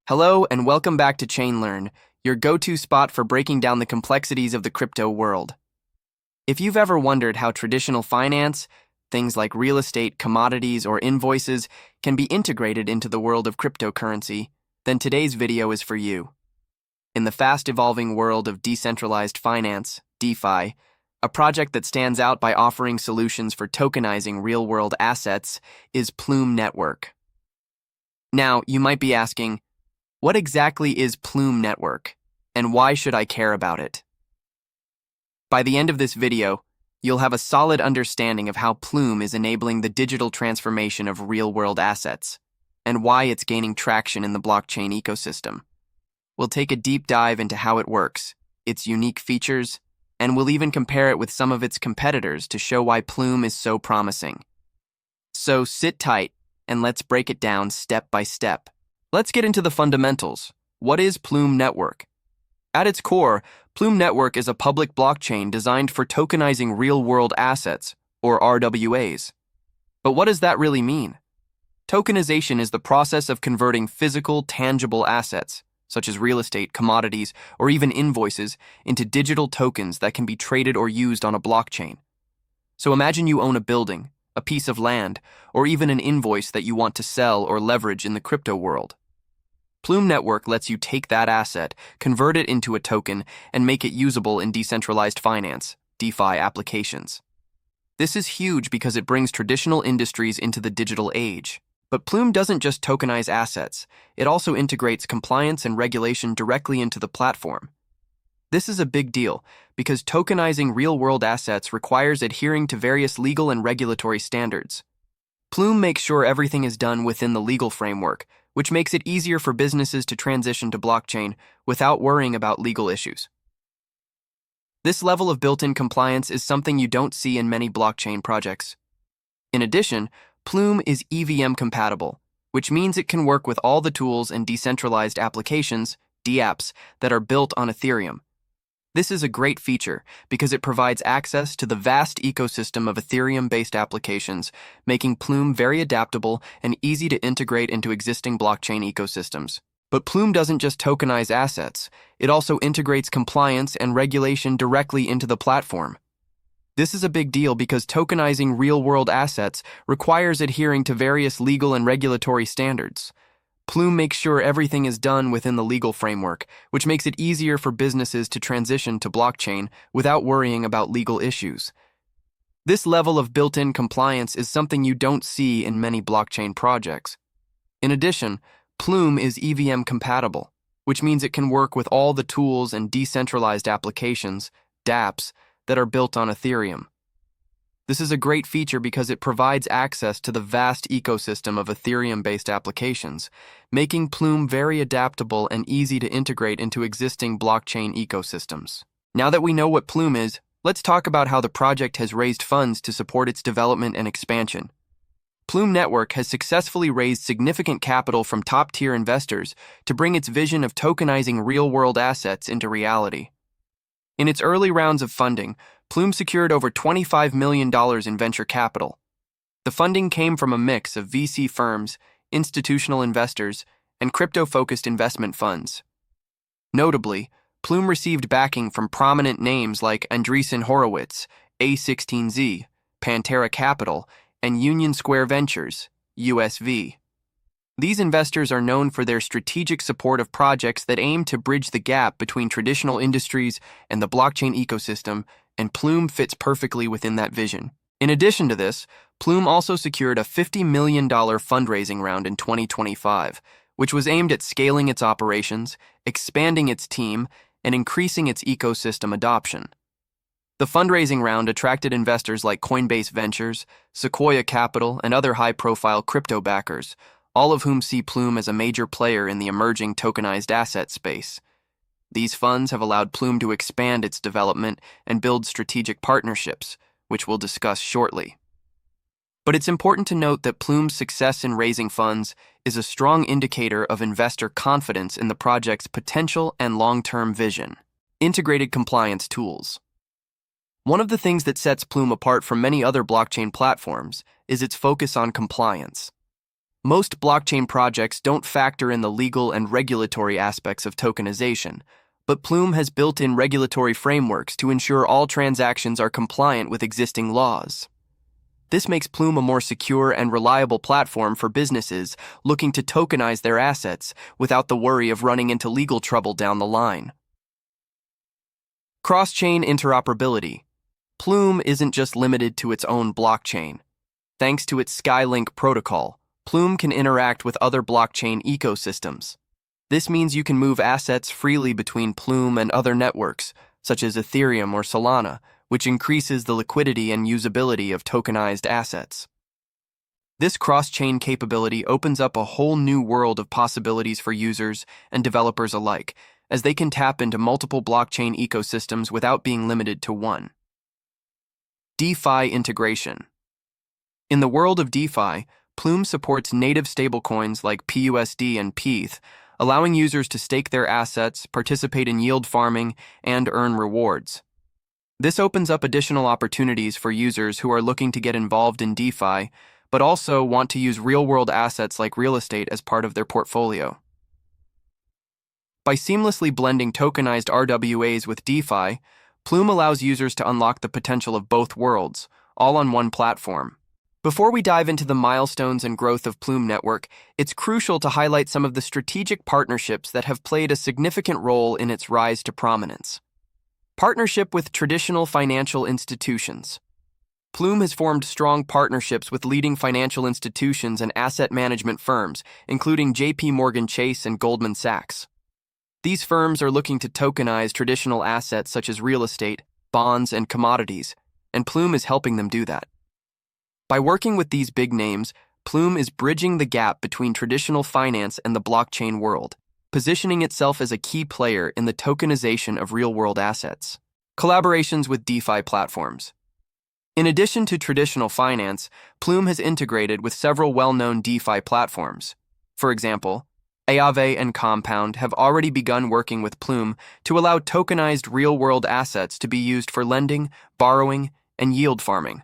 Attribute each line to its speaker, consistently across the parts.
Speaker 1: Hello and welcome back to ChainLearn, your go-to spot for breaking down the complexities of the crypto world. If you've ever wondered how traditional finance, things like real estate, commodities, or invoices, can be integrated into the world of cryptocurrency, then today's video is for you. In the fast-evolving world of decentralized finance, DeFi, a project that stands out by offering solutions for tokenizing real-world assets is Plume Network. Now, you might be asking, what exactly is Plume Network, and why should I care about it? By the end of this video, you'll have a solid understanding of how Plume is enabling the digital transformation of real-world assets, and why it's gaining traction in the blockchain ecosystem. We'll take a deep dive into how it works, its unique features, and we'll even compare it with some of its competitors to show why Plume is so promising. So sit tight, and let's break it down step by step. Let's get into the fundamentals. What is Plume Network? At its core, Plume Network is a public blockchain designed for tokenizing real-world assets, or RWAs. But what does that really mean? Tokenization is the process of converting physical, tangible assets, such as real estate, commodities, or even invoices, into digital tokens that can be traded or used on a blockchain. So imagine you own a building, a piece of land, or even an invoice that you want to sell or leverage in the crypto world. Plume Network lets you take that asset, convert it into a token, and make it usable in decentralized finance, DeFi applications. This is huge because it brings traditional industries into the digital age. But Plume doesn't just tokenize assets, it also integrates compliance and regulation directly into the platform. This is a big deal because tokenizing real-world assets requires adhering to various legal and regulatory standards. Plume makes sure everything is done within the legal framework, which makes it easier for businesses to transition to blockchain without worrying about legal issues. This level of built-in compliance is something you don't see in many blockchain projects. In addition, Plume is EVM-Compatible, which means it can work with all the tools and decentralized applications, dApps, that are built on Ethereum. This is a great feature because it provides access to the vast ecosystem of Ethereum-based applications, making Plume very adaptable and easy to integrate into existing blockchain ecosystems. But Plume doesn't just tokenize assets, it also integrates compliance and regulation directly into the platform. This is a big deal because tokenizing real-world assets requires adhering to various legal and regulatory standards. Plume makes sure everything is done within the legal framework, which makes it easier for businesses to transition to blockchain without worrying about legal issues. This level of built-in compliance is something you don't see in many blockchain projects. In addition, Plume is EVM-Compatible, which means it can work with all the tools and decentralized applications, dApps, that are built on Ethereum. This is a great feature because it provides access to the vast ecosystem of Ethereum-based applications, making Plume very adaptable and easy to integrate into existing blockchain ecosystems. Now that we know what Plume is, let's talk about how the project has raised funds to support its development and expansion. Plume Network has successfully raised significant capital from top-tier investors to bring its vision of tokenizing real-world assets into reality. In its early rounds of funding, Plume secured over $25 million in venture capital. The funding came from a mix of VC firms, institutional investors, and crypto-focused investment funds. Notably, Plume received backing from prominent names like Andreessen Horowitz, A16Z, Pantera Capital, and Union Square Ventures, USV. These investors are known for their strategic support of projects that aim to bridge the gap between traditional industries and the blockchain ecosystem, and Plume fits perfectly within that vision. In addition to this, Plume also secured a $50 million fundraising round in 2025, which was aimed at scaling its operations, expanding its team, and increasing its ecosystem adoption. The fundraising round attracted investors like Coinbase Ventures, Sequoia Capital, and other high-profile crypto backers, all of whom see Plume as a major player in the emerging tokenized asset space. These funds have allowed Plume to expand its development and build strategic partnerships, which we'll discuss shortly. But it's important to note that Plume's success in raising funds is a strong indicator of investor confidence in the project's potential and long-term vision. Integrated compliance tools. One of the things that sets Plume apart from many other blockchain platforms is its focus on compliance. Most blockchain projects don't factor in the legal and regulatory aspects of tokenization, but Plume has built-in regulatory frameworks to ensure all transactions are compliant with existing laws. This makes Plume a more secure and reliable platform for businesses looking to tokenize their assets without the worry of running into legal trouble down the line. Cross-chain interoperability. Plume isn't just limited to its own blockchain. Thanks to its Skylink protocol, Plume can interact with other blockchain ecosystems. This means you can move assets freely between Plume and other networks, such as Ethereum or Solana, which increases the liquidity and usability of tokenized assets. This cross-chain capability opens up a whole new world of possibilities for users and developers alike, as they can tap into multiple blockchain ecosystems without being limited to one. DeFi integration. In the world of DeFi, Plume supports native stablecoins like PUSD and PETH, allowing users to stake their assets, participate in yield farming, and earn rewards. This opens up additional opportunities for users who are looking to get involved in DeFi, but also want to use real-world assets like real estate as part of their portfolio. By seamlessly blending tokenized RWAs with DeFi, Plume allows users to unlock the potential of both worlds, all on one platform. Before we dive into the milestones and growth of Plume Network, it's crucial to highlight some of the strategic partnerships that have played a significant role in its rise to prominence. Partnership with traditional financial institutions. Plume has formed strong partnerships with leading financial institutions and asset management firms, including JP Morgan Chase and Goldman Sachs. These firms are looking to tokenize traditional assets such as real estate, bonds, and commodities, and Plume is helping them do that. By working with these big names, Plume is bridging the gap between traditional finance and the blockchain world, positioning itself as a key player in the tokenization of real-world assets. Collaborations with DeFi platforms. In addition to traditional finance, Plume has integrated with several well-known DeFi platforms. For example, Aave and Compound have already begun working with Plume to allow tokenized real-world assets to be used for lending, borrowing, and yield farming.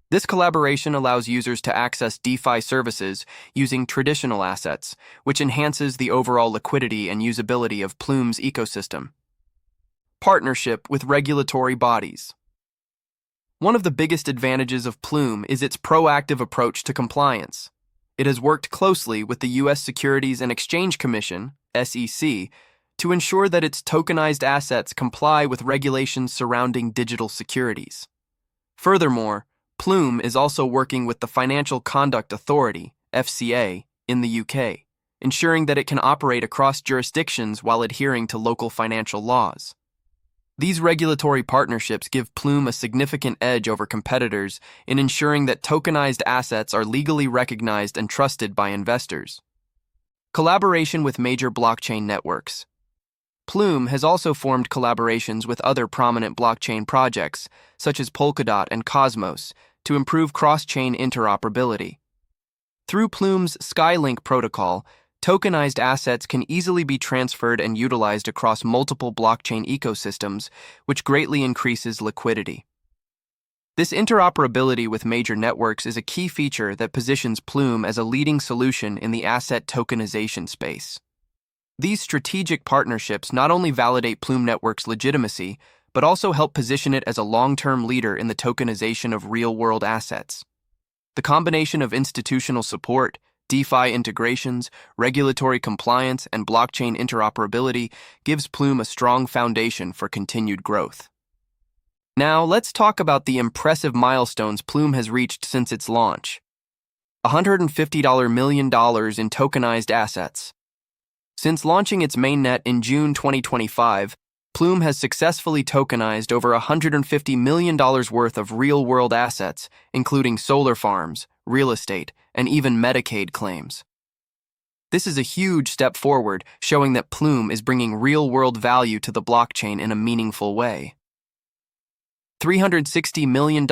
Speaker 1: This collaboration allows users to access DeFi services using traditional assets, which enhances the overall liquidity and usability of Plume's ecosystem. Partnership with regulatory bodies. One of the biggest advantages of Plume is its proactive approach to compliance. It has worked closely with the U.S. Securities and Exchange Commission, SEC, to ensure that its tokenized assets comply with regulations surrounding digital securities. Furthermore, Plume is also working with the Financial Conduct Authority, FCA, in the UK, ensuring that it can operate across jurisdictions while adhering to local financial laws. These regulatory partnerships give Plume a significant edge over competitors in ensuring that tokenized assets are legally recognized and trusted by investors. Collaboration with major blockchain networks. Plume has also formed collaborations with other prominent blockchain projects, such as Polkadot and Cosmos, to improve cross-chain interoperability. Through Plume's Skylink protocol, tokenized assets can easily be transferred and utilized across multiple blockchain ecosystems, which greatly increases liquidity. This interoperability with major networks is a key feature that positions Plume as a leading solution in the asset tokenization space. These strategic partnerships not only validate Plume Network's legitimacy, but also help position it as a long-term leader in the tokenization of real-world assets. The combination of institutional support, DeFi integrations, regulatory compliance, and blockchain interoperability gives Plume a strong foundation for continued growth. Now, let's talk about the impressive milestones Plume has reached since its launch. $150 million in tokenized assets. Since launching its mainnet in June 2025, Plume has successfully tokenized over $150 million worth of real-world assets, including solar farms, real estate, and even Medicaid claims. This is a huge step forward, showing that Plume is bringing real-world value to the blockchain in a meaningful way. $360 million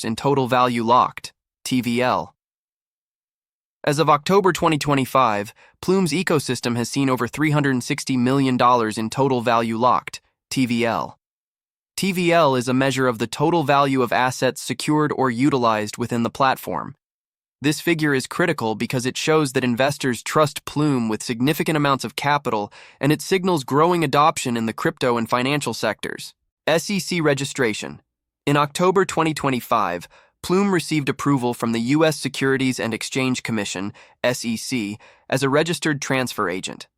Speaker 1: in total value locked, TVL. As of October 2025, Plume's ecosystem has seen over $360 million in total value locked, TVL. TVL is a measure of the total value of assets secured or utilized within the platform. This figure is critical because it shows that investors trust Plume with significant amounts of capital, and it signals growing adoption in the crypto and financial sectors. SEC registration. In October 2025, Plume received approval from the U.S. Securities and Exchange Commission, SEC, as a registered transfer agent.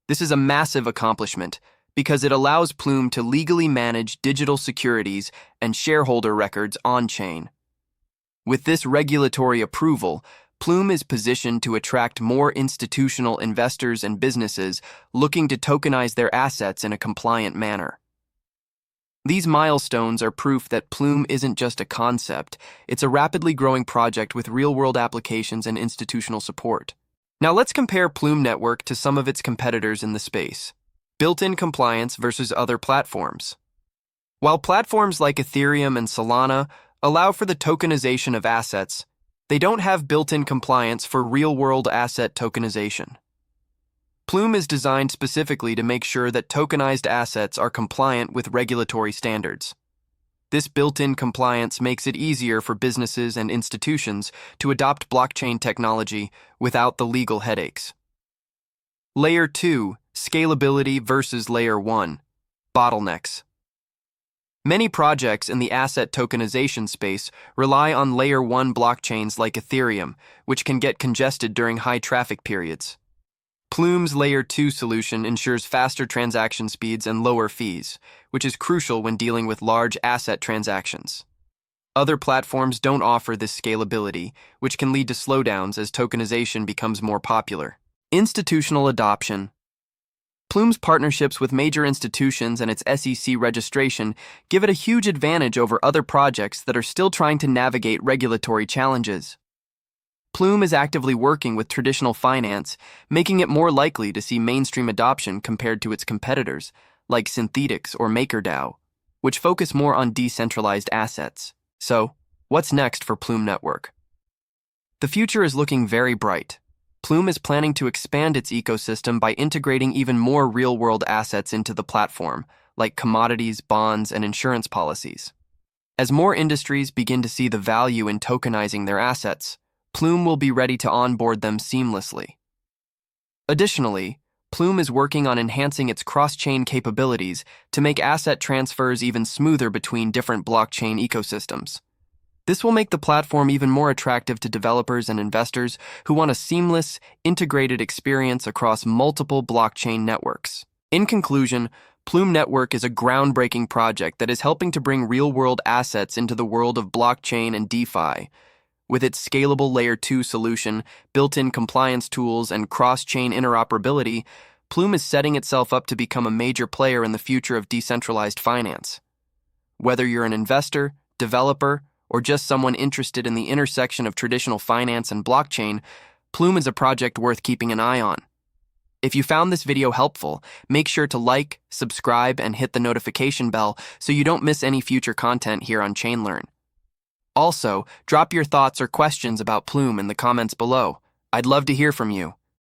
Speaker 1: This is a massive accomplishment because it allows Plume to legally manage digital securities and shareholder records on-chain. With this regulatory approval, Plume is positioned to attract more institutional investors and businesses looking to tokenize their assets in a compliant manner. These milestones are proof that Plume isn't just a concept, it's a rapidly growing project with real-world applications and institutional support. Now let's compare Plume Network to some of its competitors in the space. Built-in compliance versus other platforms. While platforms like Ethereum and Solana allow for the tokenization of assets, they don't have built-in compliance for real-world asset tokenization. Plume is designed specifically to make sure that tokenized assets are compliant with regulatory standards. This built-in compliance makes it easier for businesses and institutions to adopt blockchain technology without the legal headaches. Layer 2, scalability versus Layer 1, bottlenecks. Many projects in the asset tokenization space rely on Layer 1 blockchains like Ethereum, which can get congested during high traffic periods. Plume's Layer 2 solution ensures faster transaction speeds and lower fees, which is crucial when dealing with large asset transactions. Other platforms don't offer this scalability, which can lead to slowdowns as tokenization becomes more popular. Institutional adoption. Plume's partnerships with major institutions and its SEC registration give it a huge advantage over other projects that are still trying to navigate regulatory challenges. Plume is actively working with traditional finance, making it more likely to see mainstream adoption compared to its competitors, like Synthetics or MakerDAO, which focus more on decentralized assets. So, what's next for Plume Network? The future is looking very bright. Plume is planning to expand its ecosystem by integrating even more real-world assets into the platform, like commodities, bonds, and insurance policies. As more industries begin to see the value in tokenizing their assets, Plume will be ready to onboard them seamlessly. Additionally, Plume is working on enhancing its cross-chain capabilities to make asset transfers even smoother between different blockchain ecosystems. This will make the platform even more attractive to developers and investors who want a seamless, integrated experience across multiple blockchain networks. In conclusion, Plume Network is a groundbreaking project that is helping to bring real-world assets into the world of blockchain and DeFi. With its scalable Layer 2 solution, built-in compliance tools, and cross-chain interoperability, Plume is setting itself up to become a major player in the future of decentralized finance. Whether you're an investor, developer, or just someone interested in the intersection of traditional finance and blockchain, Plume is a project worth keeping an eye on. If you found this video helpful, make sure to like, subscribe, and hit the notification bell so you don't miss any future content here on ChainLearn. Also, drop your thoughts or questions about Plume in the comments below. I'd love to hear from you.